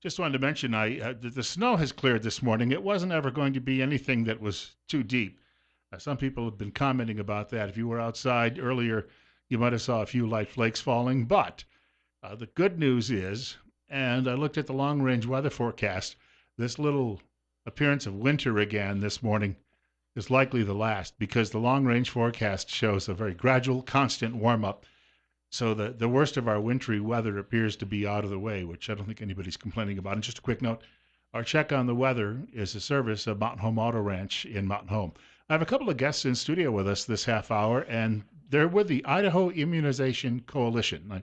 Just wanted to mention, the snow has cleared this morning. It wasn't ever going to be anything that was too deep. Some people have been commenting about that. If you were outside earlier, you might have saw a few light flakes falling. But the good news is, and I looked at the long range weather forecast, this little appearance of winter again this morning is likely the last because the long range forecast shows a very gradual, constant warm up. So the worst of our wintry weather appears to be out of the way, which I don't think anybody's complaining about. And just a quick note, our check on the weather is a service of Mountain Home Auto Ranch in Mountain Home. I have a couple of guests in studio with us this half hour, and they're with the Idaho Immunization Coalition.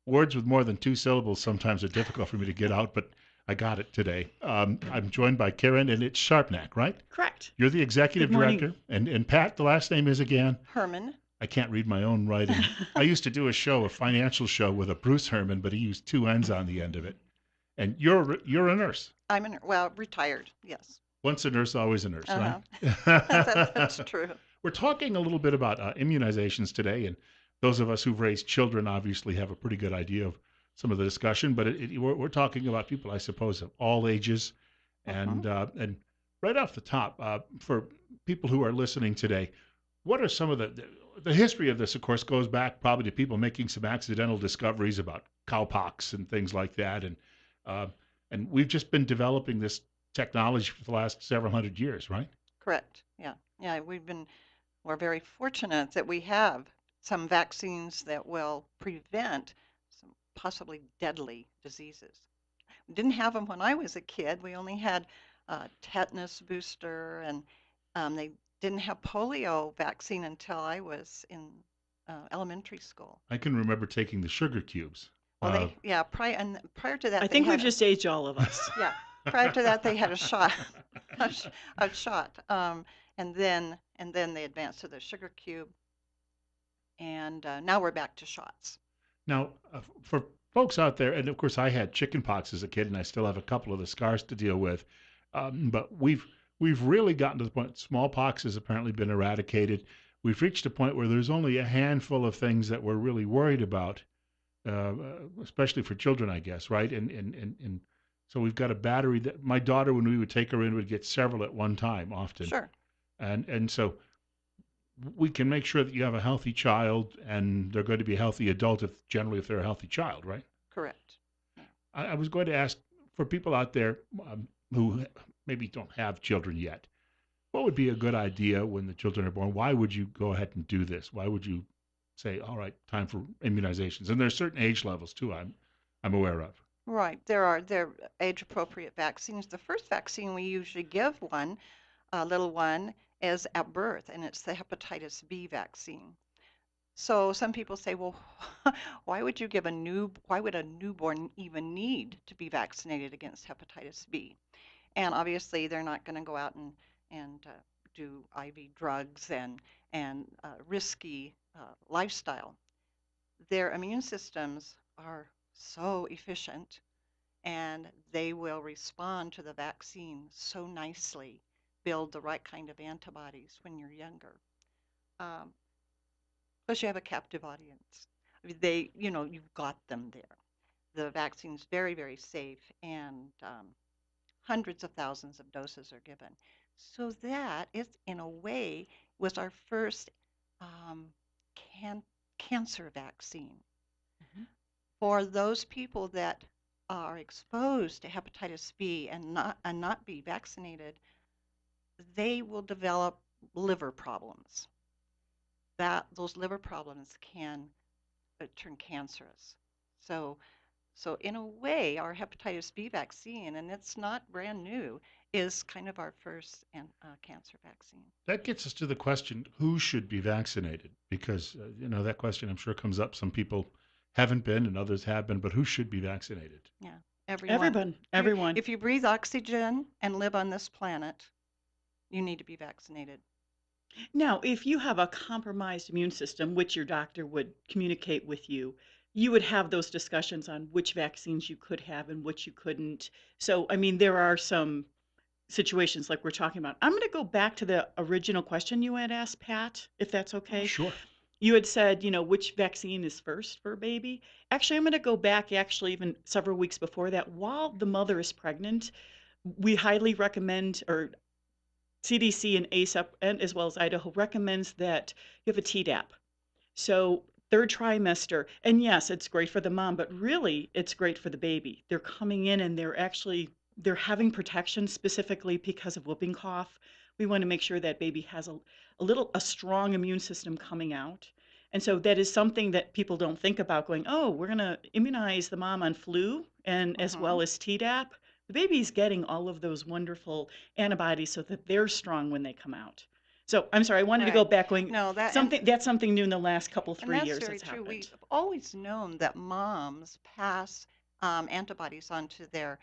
Words with more than two syllables sometimes are difficult for me to get out, but I got it today. I'm joined by Karen, and it's Sharpnack, right? Correct. You're the executive Good morning. director, and Pat, the last name is again? Herman. I can't read my own writing. I used to do a financial show with a Bruce Herman, but he used two N's on the end of it. And you're a nurse. Well, retired, yes. Once a nurse, always a nurse, right? That's true. We're talking a little bit about immunizations today, and those of us who've raised children obviously have a pretty good idea of some of the discussion. But we're talking about people, I suppose, of all ages, and right off the top, for people who are listening today, what are some of the history of this? Of course, goes back probably to people making some accidental discoveries about cowpox and things like that, and we've just been developing this technology for the last several hundred years, right? Correct. Yeah. We're very fortunate that we have some vaccines that will prevent some possibly deadly diseases. We didn't have them when I was a kid. We only had tetanus booster, and they didn't have polio vaccine until I was in elementary school. I can remember taking the sugar cubes. Well, prior to that, I think we've just aged all of us. Yeah, prior to that, they had a shot, a shot, and then they advanced to the sugar cube, and now we're back to shots. Now, for folks out there, and of course, I had chicken pox as a kid, and I still have a couple of the scars to deal with. But we've really gotten to the point. Smallpox has apparently been eradicated. We've reached a point where there's only a handful of things that we're really worried about, especially for children, I guess, right? And so we've got a battery that my daughter, when we would take her in, would get several at one time, often. Sure. And so we can make sure that you have a healthy child, and they're going to be a healthy adult if they're a healthy child, right? Correct. I was going to ask for people out there who maybe don't have children yet, what would be a good idea when the children are born? Why would you go ahead and do this? Why would you say, all right, time for immunizations? And there's certain age levels too, I'm aware of. Right. There are age-appropriate vaccines. The first vaccine we usually give a little one, is at birth, and it's the hepatitis B vaccine. So some people say, well, why would a newborn even need to be vaccinated against hepatitis B? And obviously, they're not going to go out and do IV drugs and risky lifestyle. Their immune systems are so efficient, and they will respond to the vaccine so nicely, build the right kind of antibodies when you're younger. Plus, you have a captive audience. I mean, you've got them there. The vaccine's very, very safe, and hundreds of thousands of doses are given. So that is, in a way, was our first cancer vaccine. Mm-hmm. For those people that are exposed to hepatitis B and not be vaccinated, they will develop liver problems. Those liver problems can turn cancerous. So in a way, our hepatitis B vaccine, and it's not brand new, is kind of our first cancer vaccine. That gets us to the question, who should be vaccinated? Because, that question I'm sure comes up. Some people haven't been and others have been, but who should be vaccinated? Yeah, everyone. Everyone. If you breathe oxygen and live on this planet, you need to be vaccinated. Now, if you have a compromised immune system, which your doctor would communicate with you, you would have those discussions on which vaccines you could have and which you couldn't. So, I mean, there are some situations like we're talking about. I'm going to go back to the original question you had asked, Pat, if that's okay. Sure. You had said, which vaccine is first for a baby. Actually, I'm going to go back actually even several weeks before that. While the mother is pregnant, we highly recommend, or CDC and ASAP, and as well as Idaho recommends that you have a Tdap. So, third trimester, and yes, it's great for the mom, but really it's great for the baby. They're coming in and they're having protection specifically because of whooping cough. We want to make sure that baby has a strong immune system coming out. And so that is something that people don't think about going, oh, we're going to immunize the mom on flu and as Mm-hmm. well as Tdap. The baby's getting all of those wonderful antibodies so that they're strong when they come out. So I'm sorry, I wanted to go Right. back going No, that's something new in the last couple and 3 that's years very that's true. We've happened. always known that moms pass antibodies onto their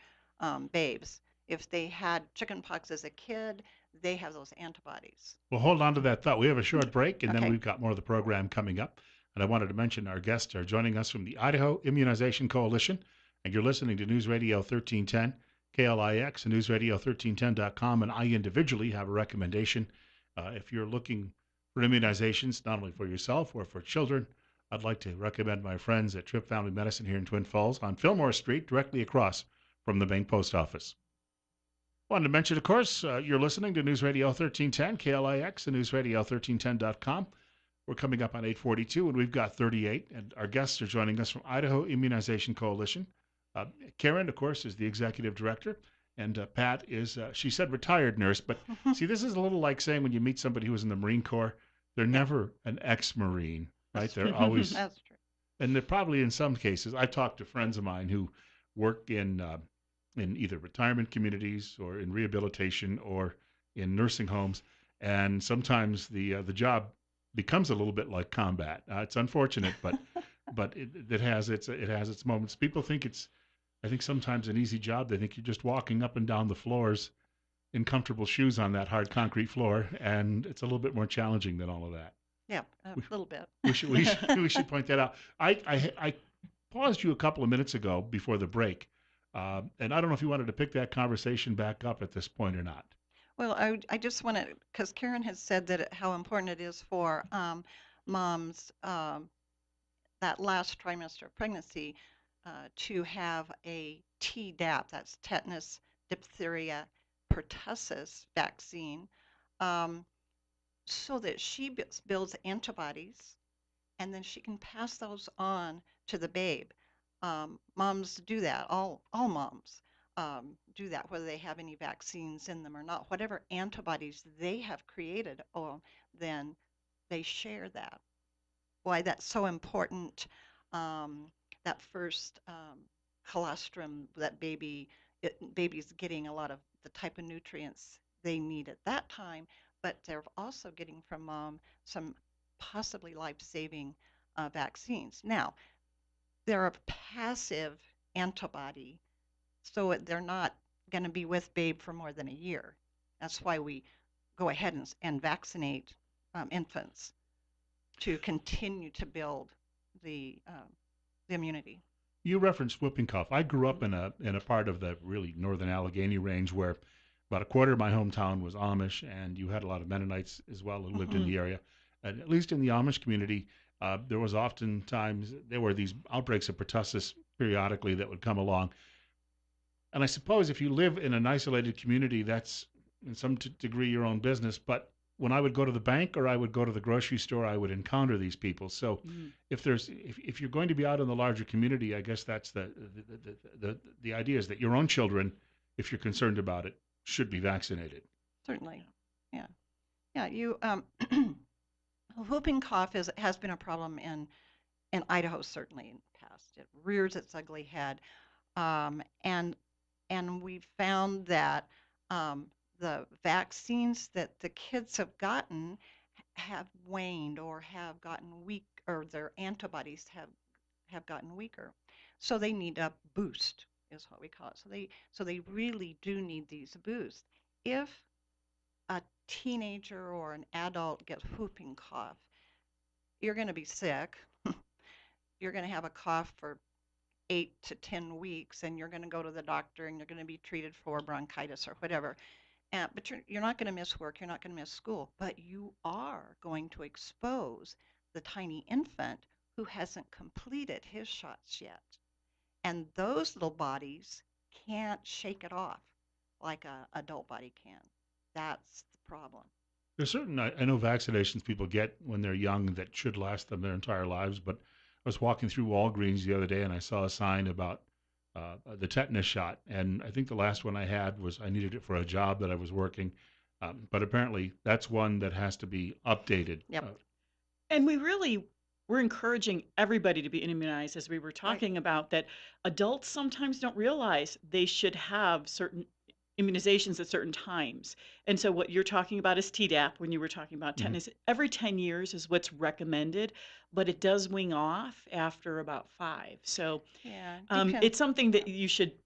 babes. If they had chickenpox as a kid, they have those antibodies. Well, hold on to that thought. We have a short break, and then Okay. we've got more of the program coming up. And I wanted to mention our guests are joining us from the Idaho Immunization Coalition, and you're listening to News Radio 1310, KLIX, and newsradio1310.com. And I individually have a recommendation. If you're looking for immunizations, not only for yourself or for children, I'd like to recommend my friends at Tripp Family Medicine here in Twin Falls on Fillmore Street, directly across from the main post office. Wanted to mention, of course, you're listening to News Radio 1310, KLIX, and newsradio1310.com. We're coming up on 8:42, and we've got 38, and our guests are joining us from Idaho Immunization Coalition. Uh, Karen, of course, is the executive director, and Pat is, she said retired nurse, but see, this is a little like saying when you meet somebody who was in the Marine Corps, they're Yeah, never an ex-Marine, right? that's They're true. always, That's true. and they're probably in some cases, I've talked to friends of mine who work in either retirement communities or in rehabilitation or in nursing homes, and sometimes the job becomes a little bit like combat. It's unfortunate, but it has its moments. People think it's I think sometimes an easy job. They think you're just walking up and down the floors in comfortable shoes on that hard concrete floor, and it's a little bit more challenging than all of that. Yeah, a We, little bit. we should point that out. I paused you a couple of minutes ago before the break, and I don't know if you wanted to pick that conversation back up at this point or not. Well, I just want to, because Karen has said that how important it is for moms that last trimester of pregnancy to have a Tdap, that's tetanus, diphtheria, pertussis vaccine, um, so that she builds antibodies and then she can pass those on to the babe. Moms do that. All moms do that, whether they have any vaccines in them or not. Whatever antibodies they have created, oh, then they share that. Why that's so important. Um, that first colostrum, that baby's getting a lot of the type of nutrients they need at that time, but they're also getting from mom some possibly life-saving vaccines. Now, they're a passive antibody, so they're not going to be with babe for more than a year. That's why we go ahead and vaccinate infants to continue to build the immunity. You referenced whooping cough. I grew up Mhm. in a part of the really northern Allegheny range where about a quarter of my hometown was Amish, and you had a lot of Mennonites as well who lived in Hmm. the area. And at least in the Amish community, there was oftentimes there were these outbreaks of pertussis periodically that would come along. And I suppose if you live in an isolated community, that's in some degree your own business. But when I would go to the bank or I would go to the grocery store, I would encounter these people. So Mm. if you're going to be out in the larger community, I guess that's the idea is that your own children, if you're concerned about it, should be vaccinated. Certainly. Yeah. Yeah. You whooping cough has been a problem in Idaho certainly in the past. It rears its ugly head, um, and and we found that the vaccines that the kids have gotten have waned or have gotten weak, or their antibodies have gotten weaker. So they need a boost, is what we call it. So they really do need these boosts. If a teenager or an adult gets whooping cough, you're going to be sick. You're going to have a cough for 8 to 10 weeks, and you're going to go to the doctor and you're going to be treated for bronchitis or whatever. But you're not going to miss work. You're not going to miss school, but you are going to expose the tiny infant who hasn't completed his shots yet. And those little bodies can't shake it off like a adult body can. That's the problem. There's certain, I know vaccinations people get when they're young that should last them their entire lives, but I was walking through Walgreens the other day and I saw a sign about the tetanus shot. And I think the last one I had was I needed it for a job that I was working. But apparently that's one that has to be updated. Yep. And we're encouraging everybody to be immunized, as we were Right. talking about, that adults sometimes don't realize they should have certain immunizations at certain times. And so what you're talking about is Tdap when you were talking about Mhm. tetanus. Every 10 years is what's recommended, but it does wing off after about 5. So Yeah. Depend. it's something Yeah. that you should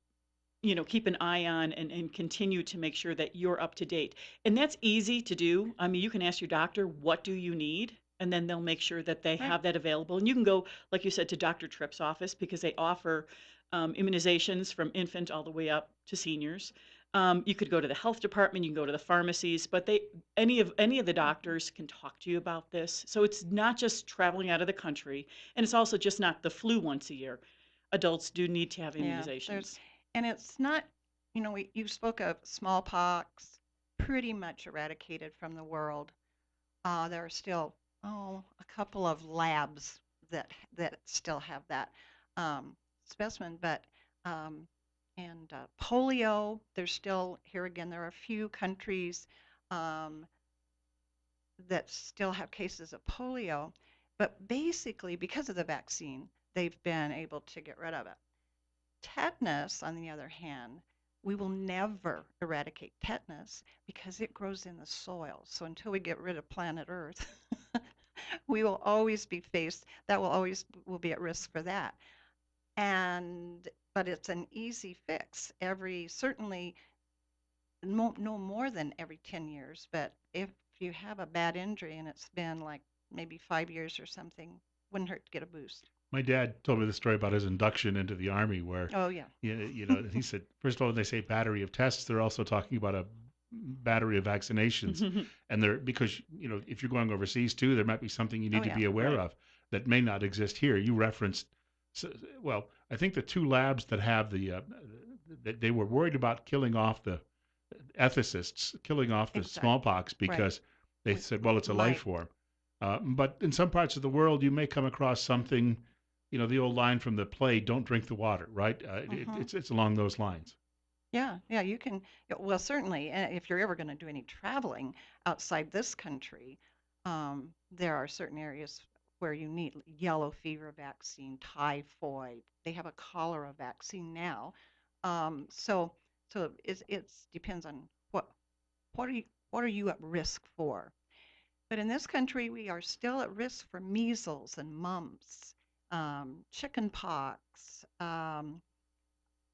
keep an eye on and continue to make sure that you're up to date. And that's easy to do. I mean, you can ask your doctor, what do you need? And then they'll make sure that they Right. have that available. And you can go, like you said, to Dr. Tripp's office because they offer immunizations from infant all the way up to seniors. You could go to the health department, you can go to the pharmacies, but any of the Mhm. doctors can talk to you about this. So it's not just traveling out of the country, and it's also just not the flu once a year. Adults do need to have Yeah. There's, immunizations. and it's not, you spoke of smallpox, pretty much eradicated from the world. There are still, a couple of labs that still have that um, specimen, but um, and polio, there's still here again. There are a few countries um, that still have cases of polio, but basically because of the vaccine, they've been able to get rid of it. Tetanus, on the other hand, we will never eradicate tetanus because it grows in the soil. So until we get rid of planet Earth, we will always be faced, that will always will be at risk for that. And but it's an easy fix. Certainly no more than every 10 years, but if you have a bad injury and it's been like maybe 5 years or something, wouldn't hurt to get a boost. My dad told me the story about his induction into the Army where, Oh yeah. he said, first of all, when they say battery of tests, they're also talking about a battery of vaccinations. And they're, because, if you're going overseas too, there might be something you Oh need to yeah. be aware Right. of that may not exist here. You referenced, well, I think the two labs that have that they were worried about killing off the ethicists, killing off the Exactly. smallpox Right. because they We said, well, it's a life might. form. But in some parts of the world, you may come across something, the old line from the play, "Don't drink the water," right? Hmm. It's along those lines. Yeah, yeah, you can. Yeah, well, certainly, if you're ever going to do any traveling outside this country, there are certain areas where you need yellow fever vaccine, typhoid. They have a cholera vaccine now. So, it's depends on what are you at risk for. But in this country, we are still at risk for measles and mumps, chicken pox,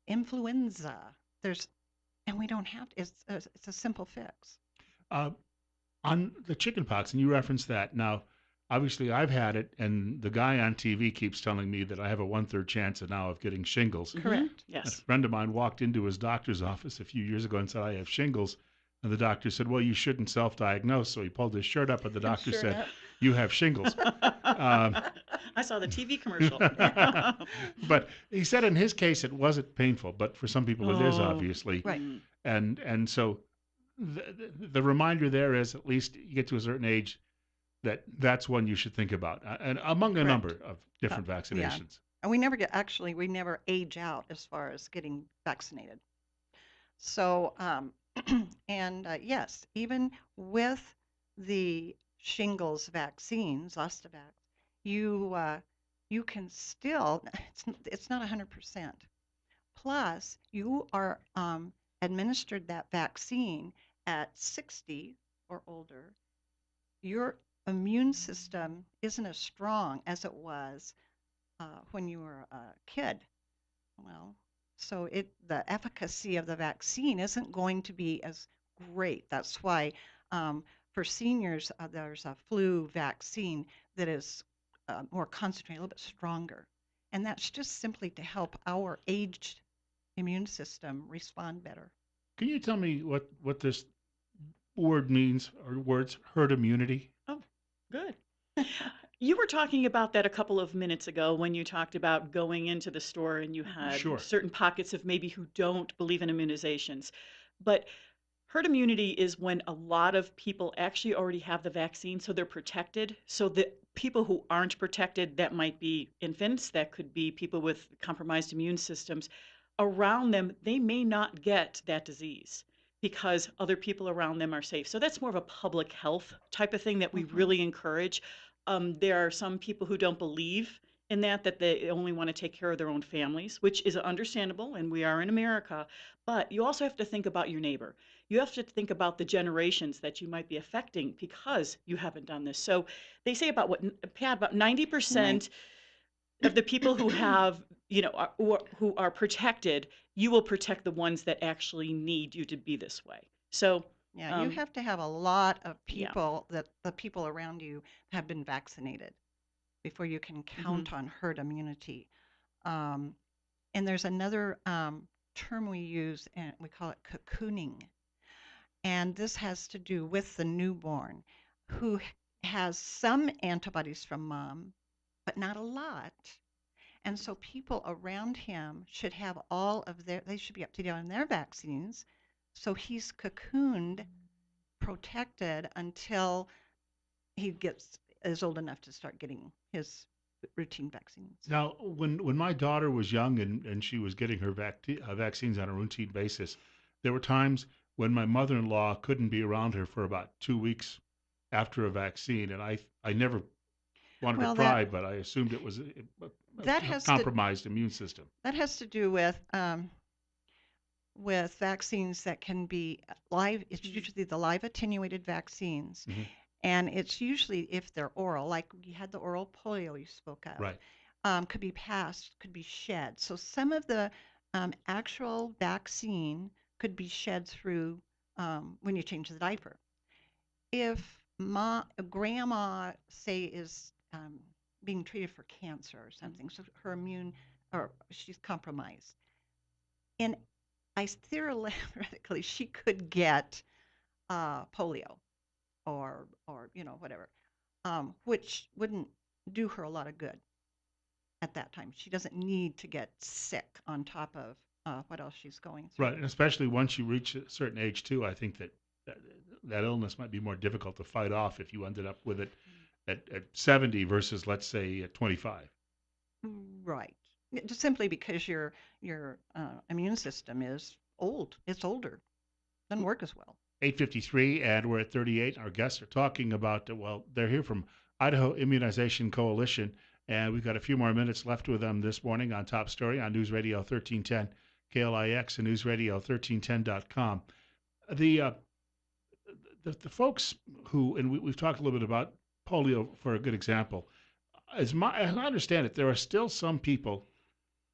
influenza. And we don't have to. It's a simple fix. Uh, on the chicken pox, and you referenced that. Now, obviously, I've had it, and the guy on TV keeps telling me that I have a one-third chance now of getting shingles. Correct. And a Yes. friend of mine walked into his doctor's office a few years ago and said, I have shingles. And the doctor said, well, you shouldn't self diagnose. So he pulled his shirt up, and the doctor Sure said, enough. you have shingles. Um, I saw the TV commercial. but he said in his case, it wasn't painful, but for some people it is, Oh. obviously. Right. Mm. And so the reminder there is at least you get to a certain age that's one you should think about, and among a number Correct. of different Yeah. vaccinations. And we never age out as far as getting vaccinated. So, and yes, even with the shingles vaccines, Zostavax, you you can still it's not 100%. Plus, you are administered that vaccine at 60 or older. Your immune system isn't as strong as it was when you were a kid. Well, so the efficacy of the vaccine isn't going to be as great. That's why for seniors there's a flu vaccine that is more concentrated, a little bit stronger, and that's just simply to help our aged immune system respond better. Can you tell me what this word means or words herd immunity? Oh, good. You were talking about that a couple of minutes ago when you talked about going into the store and you Hmm. had Sure. certain pockets of maybe who don't believe in immunizations. But herd immunity is when a lot of people actually already have the vaccine, so they're protected. So the people who aren't protected, that might be infants, that could be people with compromised immune systems, around them, they may not get that disease because other people around them are safe. So that's more of a public health type of thing that we Hmm. really encourage. There are some people who don't believe in that, that they only want to take care of their own families, which is understandable, and we are in America. But you also have to think about your neighbor. You have to think about the generations that you might be affecting because you haven't done this. So they say about Pat, about Right. 90% of the people who have, who are protected, you will protect the ones that actually need you to be this way. So, Yeah, you um, have to have a lot of yeah. people that the people around you have been vaccinated before you can Hmm. count on herd immunity. Um, and there's another term we use, and we call it cocooning. And this has to do with the newborn who has some antibodies from mom, but not a lot. And so people around him should have all of they should be up to date on their vaccines. So he's cocooned, protected until he gets is old enough to start getting his routine vaccines. Now, when my daughter was young and she was getting her vaccines on a routine basis, there were times when my mother-in-law couldn't be around her for about 2 weeks after a vaccine, and I never wanted to Well, pry, but I assumed it was that a has to compromised immune system. that has to do with vaccines that can be live. It's usually the live attenuated vaccines, Hmm. and it's usually if they're oral, like you had the oral polio you spoke of, Right. could be passed, could be shed. So some of the actual vaccine could be shed through when you change the diaper. If grandma, say, is being treated for cancer or something, so her immune or she's compromised, and I theoretically she could get polio or whatever, which wouldn't do her a lot of good at that time. She doesn't need to get sick on top of what else she's going Right, through. and especially once you reach a certain age too, I think that, that illness might be more difficult to fight off if you ended up with it at 70 versus let's say at 25. Right. Just simply because your immune system is old. It's older. Doesn't work as well. 8:53, and we're at 38. Our guests are talking about, well, they're here from Idaho Immunization Coalition, and we've got a few more minutes left with them this morning on Top Story on News Radio 1310 KLIX and newsradio1310.com. The, uh, the folks who, and we've talked a little bit about polio for a good example. As I understand it, there are still some people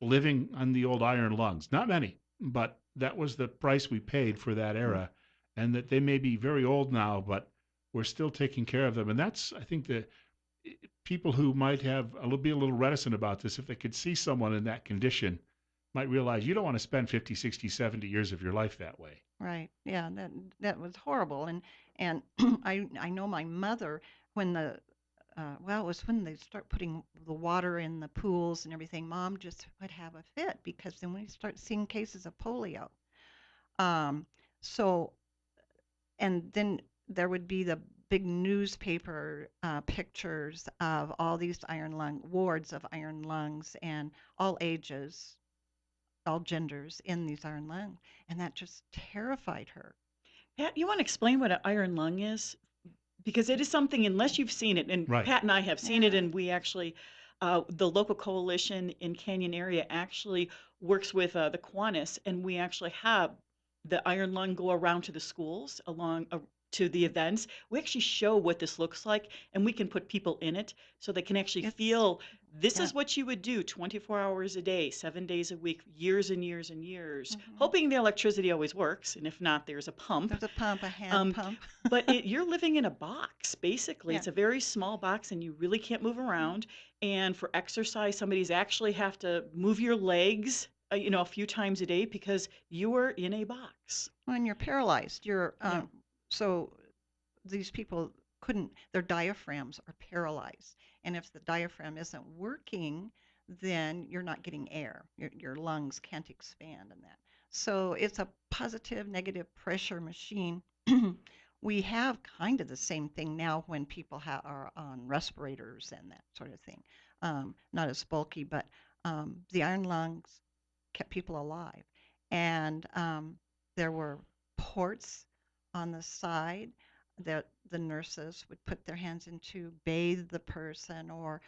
living on the old iron lungs. Not many, but that was the price we paid for that Mm. era. And that they may be very old now, but we're still taking care of them. And that's, I think, the people who might have be a little reticent about this, if they could see someone in that condition, might realize you don't want to spend 50, 60, 70 years of your life that way. Right. Yeah, that was horrible. And I know my mother when the well, it was when they start putting the water in the pools and everything. Mom just would have a fit because then we start seeing cases of polio. Um, so and then there would be the big newspaper pictures of all these iron lung wards of iron lungs and all ages, all genders in these iron lungs, and that just terrified her. Pat, you want to explain what an iron lung is? Because it is something, unless you've seen it, and Right. Pat and I have seen it, Yeah. and we actually, the local coalition in Canyon area actually works with the Kiwanis, and we actually have the Iron Lung go around to the schools, along to the events. We actually show what this looks like, and we can put people in it so they can actually It's feel this yeah. is what you would do 24 hours a day, 7 days a week, years and years and years, Hmm. hoping the electricity always works, and if not, there's a pump. There's a pump, a hand Um, pump. but you're living in a box, basically. Yeah. It's a very small box, and you really can't move Mhm. around. And for exercise, somebody's actually have to move your legs, a few times a day because you are in a box. When you're paralyzed, you're Yeah. so these people. couldn't, their diaphragms are paralyzed. And if the diaphragm isn't working, then you're not getting air. Your lungs can't expand and that. So it's a positive, negative pressure machine. We have kind of the same thing now when people are on respirators and that sort of thing. Not as bulky, but the iron lungs kept people alive. And there were ports on the side that the nurses would put their hands into, bathe the person, or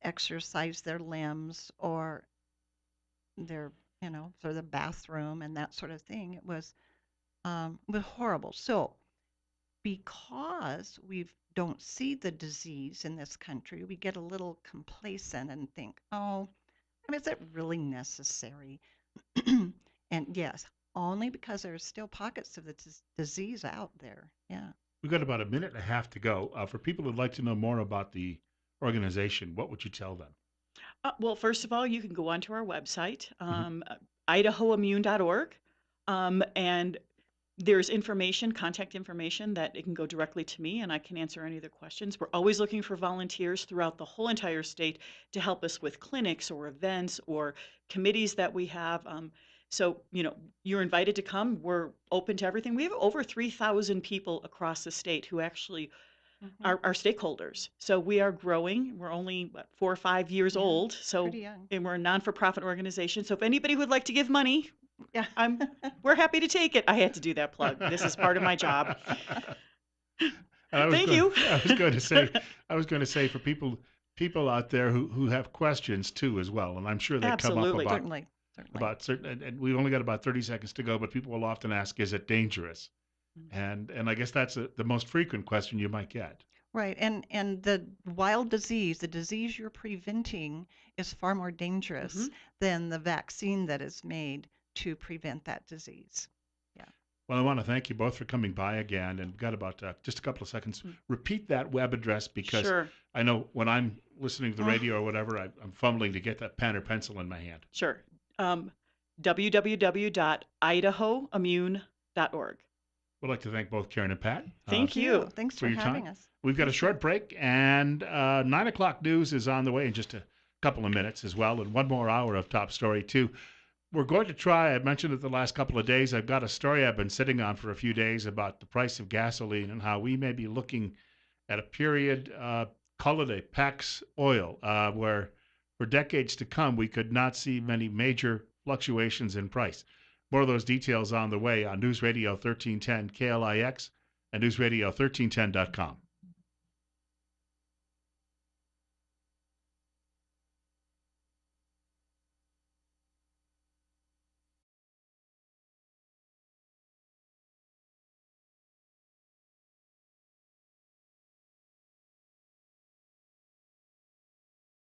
exercise their limbs, or their, sort of the bathroom and that sort of thing. It was horrible. So because we don't see the disease in this country, we get a little complacent and think, oh, I mean, is it really necessary? And yes, only because there are still pockets of the disease out there. Yeah. We've got about a minute and a half to go. For people who'd like to know more about the organization, what would you tell them? Well, first of all, you can go onto our website, Hmm. idahoimmune.org, and there's information, contact information that it can go directly to me and I can answer any of the questions. We're always looking for volunteers throughout the whole entire state to help us with clinics or events or committees that we have. So, you're invited to come. We're open to everything. We have over 3,000 people across the state who actually Hmm. are stakeholders. So we are growing. We're only 4 or 5 years Yeah. old. So, Pretty young. and we're a non-for-profit organization. So if anybody would like to give money, Yeah. we're happy to take it. I had to do that plug. This is part of my job. And I was Thank going, you. I was going to say, I was going to say for people out there who have questions too as well, and I'm sure they come up Absolutely. Certainly. Certainly. about certain, and we've only got about 30 seconds to go, but people will often ask, is it dangerous? And I guess that's the most frequent question you might get. Right. And the wild disease, the disease you're preventing, is far more dangerous Hmm. than the vaccine that is made to prevent that disease. Yeah. Well, I want to thank you both for coming by again, and got about just a couple of seconds. Repeat that web address because Sure. I know when I'm listening to the Oh, radio or whatever, I'm fumbling to get that pen or pencil in my hand. Sure. Um, www.idahoimmune.org. We'd like to thank both Karen and Pat thank Thank you. you. Thanks for for your time. having us. We've got a Appreciate short it. break, and 9 o'clock news is on the way in just a couple of minutes as well, and one more hour of top story, too. We're going to try, I mentioned it the last couple of days, I've got a story I've been sitting on for a few days about the price of gasoline and how we may be looking at a period, call it a PAX oil, where for decades to come, we could not see many major fluctuations in price. More of those details on the way on News Radio 1310 KLIX and newsradio1310.com.